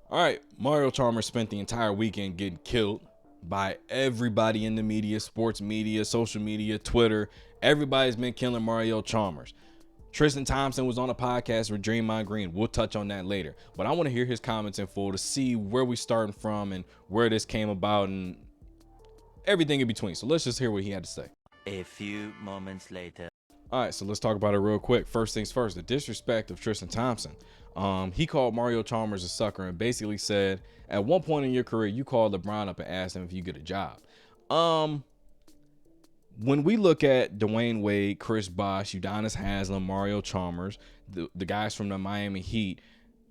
All right, Mario Chalmers spent the entire weekend getting killed by everybody in the media, sports media, social media, Twitter. Everybody's been killing Mario Chalmers. Tristan Thompson was on a podcast with Draymond Green. We'll touch on that later. But I want to hear his comments in full to see where we starting from and where this came about and everything in between. So let's just hear what he had to say. A few moments later. All right, so let's talk about it real quick. First things first, the disrespect of Tristan Thompson. He called Mario Chalmers a sucker and basically said, at one point in your career, you called LeBron up and asked him if you get a job. When we look at Dwayne Wade, Chris Bosh, Udonis Haslem, Mario Chalmers, the guys from the Miami Heat,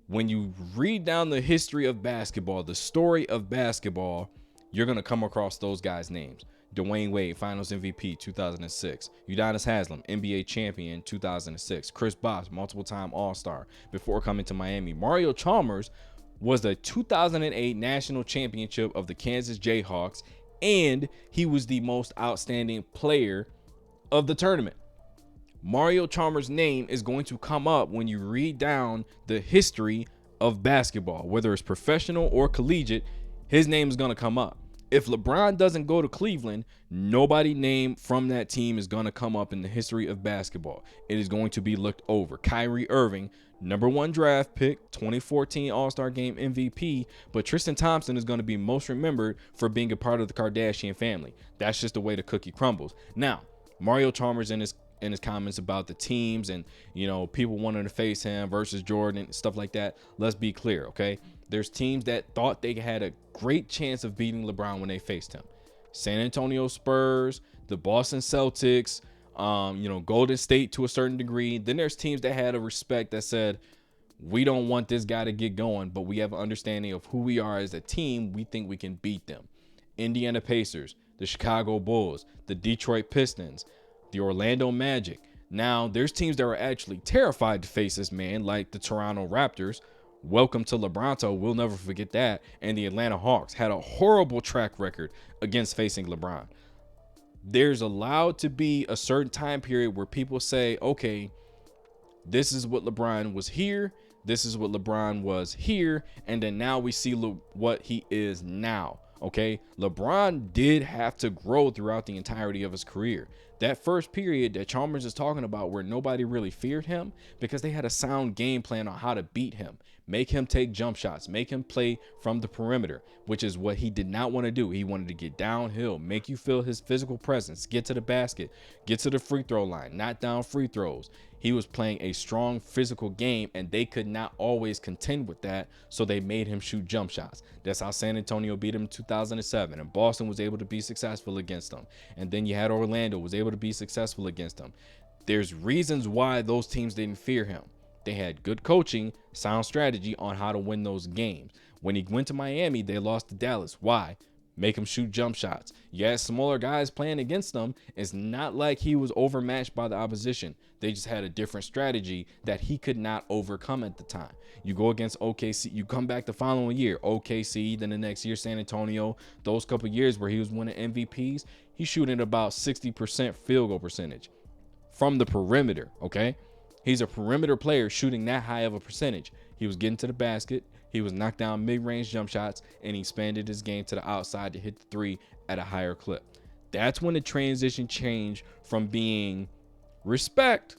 when you read down the history of basketball, the story of basketball, you're going to come across those guys' names. Dwayne Wade, Finals MVP 2006. Udonis Haslem, NBA champion 2006. Chris Bosh, multiple-time All-Star before coming to Miami. Mario Chalmers was the 2008 national championship of the Kansas Jayhawks, and he was the most outstanding player of the tournament. Mario Chalmers' name is going to come up when you read down the history of basketball, whether it's professional or collegiate. His name is going to come up. If LeBron doesn't go to Cleveland, nobody named from that team is going to come up in the history of basketball. It is going to be looked over. Kyrie Irving, #1 draft pick, 2014 All-Star Game MVP, but Tristan Thompson is going to be most remembered for being a part of the Kardashian family. That's just the way the cookie crumbles. Now, Mario Chalmers in his comments about the teams and, you know, people wanting to face him versus Jordan and stuff like that. Let's be clear, okay? There's teams that thought they had a great chance of beating LeBron when they faced him. San Antonio Spurs, the Boston Celtics, Golden State to a certain degree. Then there's teams that had a respect that said, we don't want this guy to get going, but we have an understanding of who we are as a team. We think we can beat them. Indiana Pacers, the Chicago Bulls, the Detroit Pistons, the Orlando Magic. Now, there's teams that were actually terrified to face this man, like the Toronto Raptors. Welcome to LeBronto. We'll never forget that. And the Atlanta Hawks had a horrible track record against facing LeBron. There's allowed to be a certain time period where people say, okay, this is what LeBron was here. This is what LeBron was here. And then now we see what he is now. Okay, LeBron did have to grow throughout the entirety of his career. That first period that Chalmers is talking about where nobody really feared him because they had a sound game plan on how to beat him, make him take jump shots, make him play from the perimeter, which is what he did not want to do. He wanted to get downhill, make you feel his physical presence, get to the basket, get to the free throw line, knock down free throws. He was playing a strong physical game, and they could not always contend with that, so they made him shoot jump shots. That's how San Antonio beat him in 2007, and Boston was able to be successful against them. And then you had Orlando was able to be successful against them. There's reasons why those teams didn't fear him. They had good coaching, sound strategy on how to win those games. When he went to Miami, they lost to Dallas. Why? Make him shoot jump shots. You had smaller guys playing against them. It's not like he was overmatched by the opposition. They just had a different strategy that he could not overcome at the time. You go against OKC, you come back the following year, OKC, then the next year, San Antonio. Those couple years where he was winning MVPs, he's shooting about 60% field goal percentage from the perimeter, okay? He's a perimeter player shooting that high of a percentage. He was getting to the basket. He was knocked down mid-range jump shots, and he expanded his game to the outside to hit the three at a higher clip. That's when the transition changed from being respect,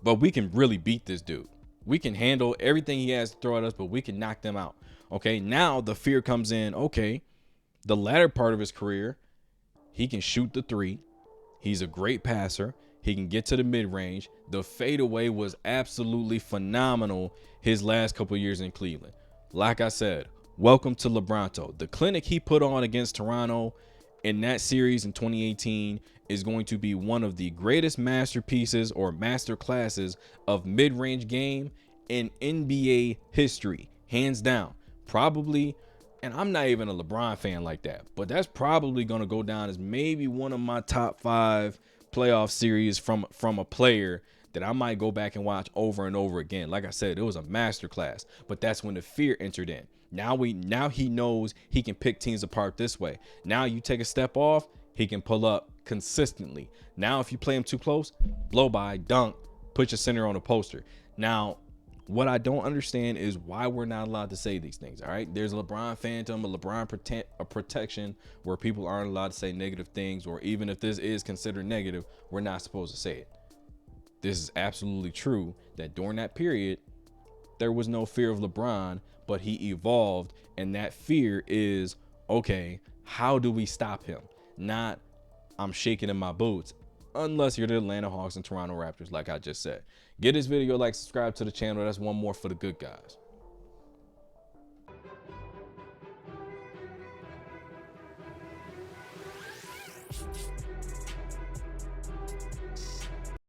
but we can really beat this dude. We can handle everything he has to throw at us, but we can knock them out. Okay, now the fear comes in. Okay, the latter part of his career, he can shoot the three. He's a great passer. He can get to the mid-range. The fadeaway was absolutely phenomenal his last couple years in Cleveland. Like I said, welcome to LeBronto. The clinic he put on against Toronto in that series in 2018 is going to be one of the greatest masterpieces or master classes of mid-range game in NBA history, hands down. Probably, and I'm not even a LeBron fan like that, but that's probably going to go down as maybe one of my top 5 playoff series from a player that I might go back and watch over and over again. Like I said, it was a masterclass, but that's when the fear entered in. Now he knows he can pick teams apart this way. Now you take a step off, he can pull up consistently. Now if you play him too close, blow by, dunk, put your center on a poster. Now, what I don't understand is why we're not allowed to say these things. All right, there's a LeBron phantom, a LeBron protection, where people aren't allowed to say negative things, or even if this is considered negative, we're not supposed to say it. This is absolutely true that during that period, there was no fear of LeBron, but he evolved, and that fear is, okay, how do we stop him? Not, I'm shaking in my boots, unless you're the Atlanta Hawks and Toronto Raptors, like I just said. Give this video a like, subscribe to the channel. That's one more for the good guys.